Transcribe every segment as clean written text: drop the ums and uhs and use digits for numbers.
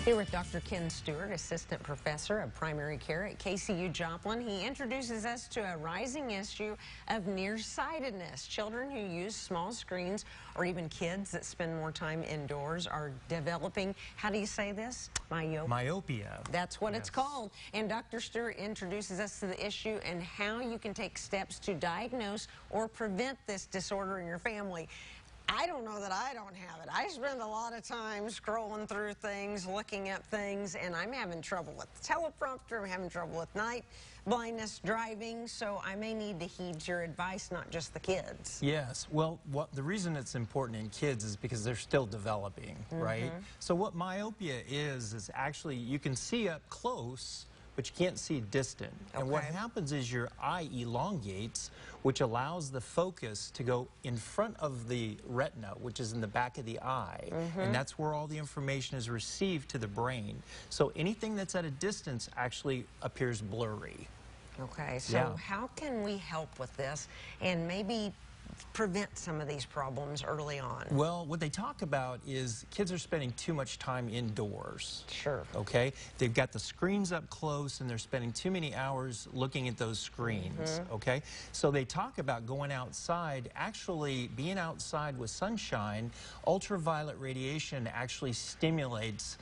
Here with Dr. Ken Stewart, Assistant Professor of Primary Care at KCU Joplin. He introduces us to a rising issue of nearsightedness. Children who use small screens or even kids that spend more time indoors are developing, how do you say this? Myopia. That's what it's called. And Dr. Stewart introduces us to the issue and how you can take steps to diagnose or prevent this disorder in your family. I don't know that I don't have it. I spend a lot of time scrolling through things, looking at things, and I'm having trouble with the teleprompter. I'm having trouble with night blindness, driving, so I may need to heed your advice, not just the kids. Yes. Well, the reason it's important in kids is because they're still developing, right? So what myopia is actually you can see up close, but you can't see distant. And what happens is your eye elongates, which allows the focus to go in front of the retina, which is in the back of the eye. And that's where all the information is received to the brain. So anything that's at a distance actually appears blurry. Okay, so how can we help with this and maybe prevent some of these problems early on? Well, what they talk about is kids are spending too much time indoors. Sure. Okay? They've got the screens up close and they're spending too many hours looking at those screens. Okay? So they talk about going outside, actually being outside with sunshine. Ultraviolet radiation actually stimulates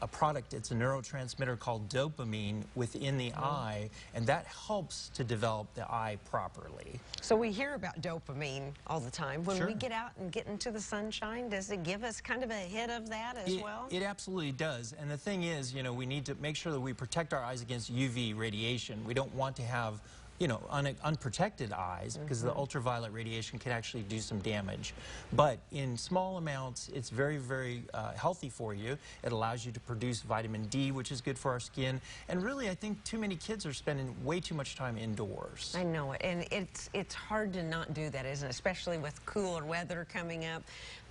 a product, it's a neurotransmitter called dopamine within the eye, and that helps to develop the eye properly. So we hear about dopamine all the time. When we get out and get into the sunshine, does it give us kind of a hit of that as well? It absolutely does. And the thing is, you know, we need to make sure that we protect our eyes against UV radiation. We don't want to have, you know, unprotected eyes because the ultraviolet radiation can actually do some damage. But in small amounts, it's very, very healthy for you. It allows you to produce vitamin D, which is good for our skin. And really, I think too many kids are spending way too much time indoors. I know it. And it's hard to not do that, isn't it? Especially with cooler weather coming up.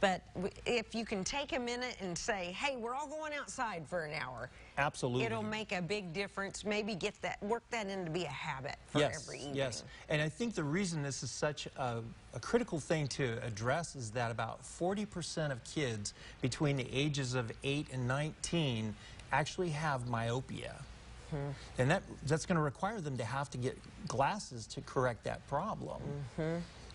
But if you can take a minute and say, hey, we're all going outside for an hour. Absolutely. It'll make a big difference. Maybe work that in to be a habit for every evening. Yes, and I think the reason this is such a critical thing to address is that about 40% of kids between the ages of 8 and 19 actually have myopia. And that's going to require them to have to get glasses to correct that problem.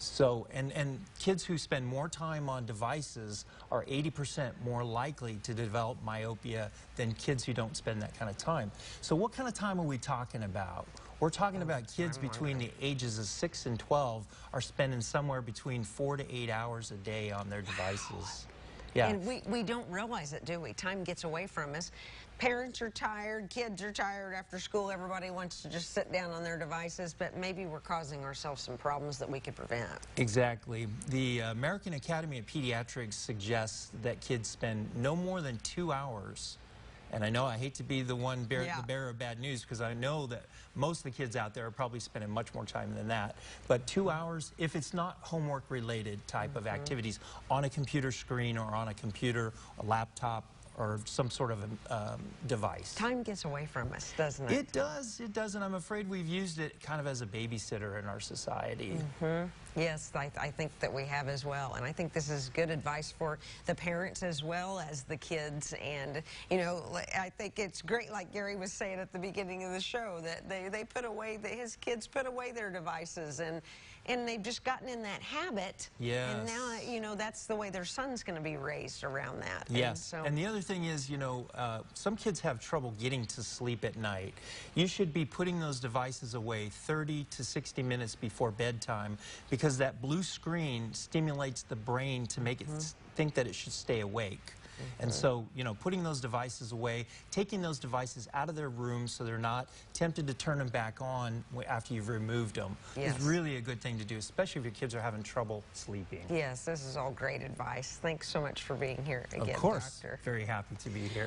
So, and kids who spend more time on devices are 80% more likely to develop myopia than kids who don't spend that kind of time. So what kind of time are we talking about? We're talking about kids between the ages of 6 and 12 are spending somewhere between 4 to 8 hours a day on their devices. Yeah. And we don't realize it, do we? Time gets away from us. Parents are tired, kids are tired after school, everybody wants to just sit down on their devices, but maybe we're causing ourselves some problems that we could prevent. Exactly. The American Academy of Pediatrics suggests that kids spend no more than 2 hours. And I know I hate to be the one the bearer of bad news because I know that most of the kids out there are probably spending much more time than that. But 2 hours, if it's not homework related type of activities, on a computer screen or on a computer, a laptop, or some sort of device. Time gets away from us, doesn't it? It does, and I'm afraid we've used it kind of as a babysitter in our society. Yes, I think that we have as well, and I think this is good advice for the parents as well as the kids. And you know, I think it's great, like Gary was saying at the beginning of the show, that they put away, his kids put away their devices, and they've just gotten in that habit. Yes. And now, you know, that's the way their son's going to be raised around that. Yes. And the other thing is, you know, some kids have trouble getting to sleep at night. You should be putting those devices away 30 to 60 minutes before bedtime because that blue screen stimulates the brain to make it think that it should stay awake. And so, you know, putting those devices away, taking those devices out of their rooms so they're not tempted to turn them back on after you've removed them is really a good thing to do, especially if your kids are having trouble sleeping. Yes, this is all great advice. Thanks so much for being here again, Of course. Doctor. Very happy to be here.